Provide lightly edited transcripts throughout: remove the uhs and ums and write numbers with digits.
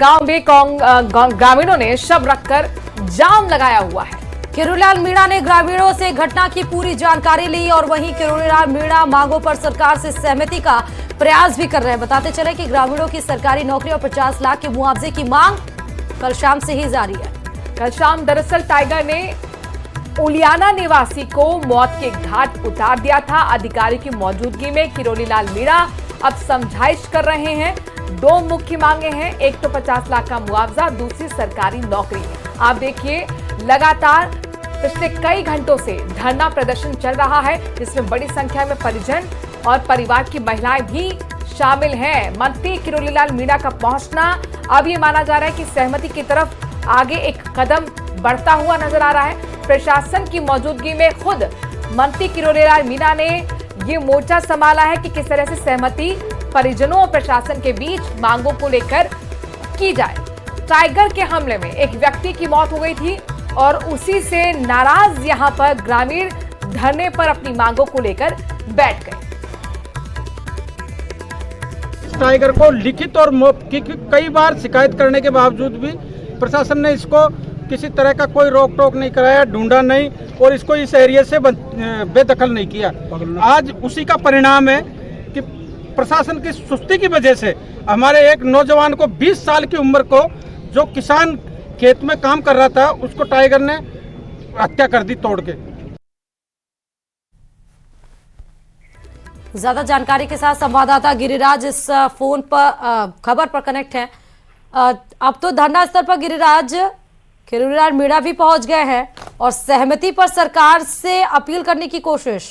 गांव में ग्रामीणों ने शव रखकर जाम लगाया हुआ है। किरोड़ीलाल मीणा ने ग्रामीणों से घटना की पूरी जानकारी ली और वहीं किरोड़ीलाल मीणा मांगों पर सरकार से सहमति का प्रयास भी कर रहे हैं। बताते चले कि ग्रामीणों की सरकारी नौकरी और 50 लाख के मुआवजे की मांग कल शाम से ही जारी है। कल शाम दरअसल टाइगर ने उलियाना निवासी को मौत के घाट उतार दिया था। अधिकारी की मौजूदगी में किरोड़ीलाल मीणा अब समझाइश कर रहे हैं। दो मुख्य मांगे हैं, एक तो 50 लाख का मुआवजा, दूसरी सरकारी नौकरी। आप देखिए, लगातार पिछले कई घंटों से धरना प्रदर्शन चल रहा है, जिसमें बड़ी संख्या में परिजन और परिवार की महिलाएं भी शामिल हैं। मंत्री किरोड़ीलाल मीणा का पहुंचना अब ये माना जा रहा है कि सहमति की तरफ आगे एक कदम बढ़ता हुआ नजर आ रहा है। प्रशासन की मौजूदगी में खुद मंत्री किरोड़ीलाल मीणा ने ये मोर्चा संभाला है कि किस तरह से सहमति परिजनों और प्रशासन के बीच मांगों को लेकर की जाए। टाइगर के हमले में एक व्यक्ति की मौत हो गई थी और उसी से नाराज यहां पर ग्रामीण धरने पर अपनी मांगों को लेकर बैठ गए। टाइगर को लिखित और कई बार शिकायत करने के बावजूद भी प्रशासन ने इसको किसी तरह का कोई रोक टोक नहीं कराया, ढूंढा नहीं और इसको इस एरिया से बेदखल नहीं किया। आज उसी का परिणाम है कि प्रशासन की सुस्ती की वजह से हमारे एक नौजवान को 20 साल की उम्र को, जो किसान खेत में काम कर रहा था, उसको टाइगर ने हत्या कर दी तोड़ के। ज्यादा जानकारी के साथ संवाददाता गिरिराज इस फोन पर खबर पर कनेक्ट है। अब तो धरना स्थल पर गिरिराज किरोड़ीलाल मीणा भी पहुंच गए हैं और सहमति पर सरकार से अपील करने की कोशिश।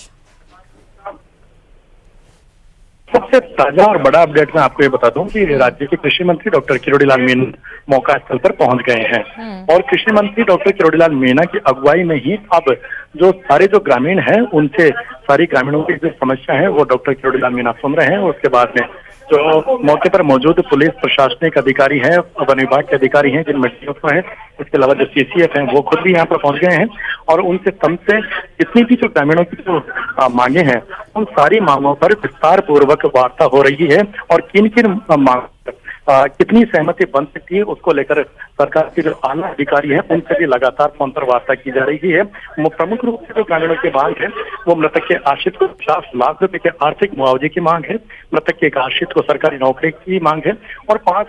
सबसे ताजा और बड़ा अपडेट मैं आपको ये बता दूं कि राज्य के कृषि मंत्री डॉक्टर किरोड़ीलाल मीणा मौका स्थल पर पहुंच गए हैं और कृषि मंत्री डॉक्टर किरोड़ीलाल मीणा की अगुवाई में ही अब जो सारे जो ग्रामीण हैं उनसे सारी ग्रामीणों की जो समस्या है वो डॉक्टर किरोड़ीलाल मीणा सुन रहे हैं। उसके बाद में जो मौके पर मौजूद पुलिस प्रशासनिक अधिकारी हैं, वन विभाग के अधिकारी हैं जिनमें डीएफओ है, इसके अलावा जो सीसीएफ हैं वो खुद भी यहाँ पर पहुंच गए हैं और उनसे सबसे जितनी भी जो ग्रामीणों की जो मांगे हैं उन सारी मांगों पर विस्तार पूर्वक वार्ता हो रही है और किन किन मांग कितनी सहमति बन सकती है उसको लेकर सरकार के जो आला अधिकारी हैं उनसे भी लगातार फोन पर वार्ता की जा रही है। प्रमुख रूप से जो ग्रामीणों की मांग है वो मृतक के आश्रित को 50 लाख रुपए के आर्थिक मुआवजे की मांग है, मृतक के एक आश्रित को सरकारी नौकरी की मांग है और 5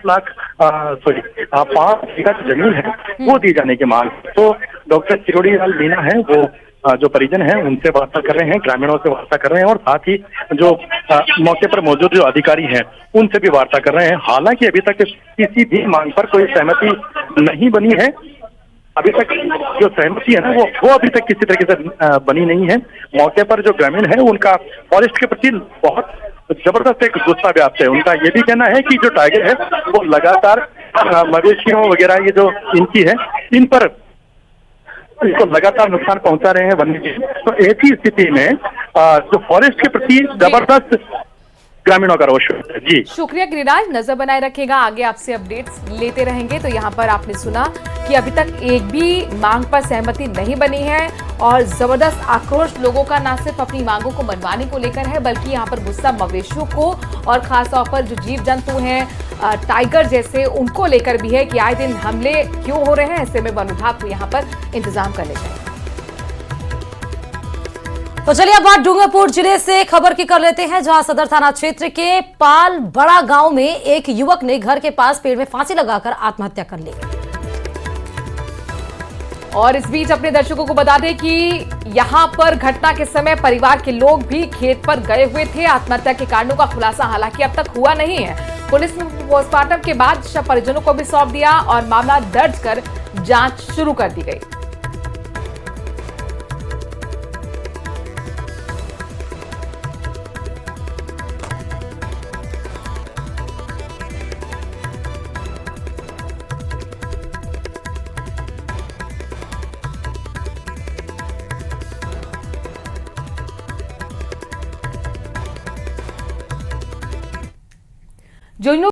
बीघा की जमीन है वो दी जाने की मांग है। तो डॉक्टर किरोड़ीलाल मीणा है वो जो परिजन हैं उनसे वार्ता कर रहे हैं, ग्रामीणों से वार्ता कर रहे हैं और साथ ही जो मौके पर मौजूद जो अधिकारी हैं उनसे भी वार्ता कर रहे हैं। हालांकि अभी तक किसी भी मांग पर कोई सहमति नहीं बनी है। अभी तक जो सहमति है ना वो अभी तक किसी तरीके से बनी नहीं है। मौके पर जो ग्रामीण है उनका फॉरेस्ट के प्रति बहुत जबरदस्त एक गुस्सा व्याप्त है। उनका ये भी कहना है कि जो टाइगर है वो लगातार मवेशियों वगैरह ये जो इनकी है इन पर इसको लगातार नुकसान पहुंचा रहे हैं वन्य जीव। तो ऐसी स्थिति में जो फॉरेस्ट के प्रति जबरदस्त ग्रामीणों का रोष है। जी शुक्रिया गिरिराज, नजर बनाए रखेगा, आगे आपसे अपडेट्स लेते रहेंगे। तो यहाँ पर आपने सुना कि अभी तक एक भी मांग पर सहमति नहीं बनी है और जबरदस्त आक्रोश लोगों का न सिर्फ अपनी मांगों को मनवाने को लेकर है बल्कि यहाँ पर गुस्सा मवेशियों को और खासतौर पर जो जीव जंतु हैं टाइगर जैसे उनको लेकर भी है कि आए दिन हमले क्यों हो रहे हैं। ऐसे में वन विभाग को यहाँ पर इंतजाम करने चाहिए। तो चलिए अब बात डूंगरपुर जिले से खबर की कर लेते हैं, जहां सदर थाना क्षेत्र के पाल बड़ा गांव में एक युवक ने घर के पास पेड़ में फांसी लगाकर आत्महत्या कर ली। और इस बीच अपने दर्शकों को बता दें कि यहां पर घटना के समय परिवार के लोग भी खेत पर गए हुए थे। आत्महत्या के कारणों का खुलासा हालांकि अब तक हुआ नहीं है। पुलिस ने पोस्टमार्टम के बाद शव परिजनों को भी सौंप दिया और मामला दर्ज कर जांच शुरू कर दी गई। जो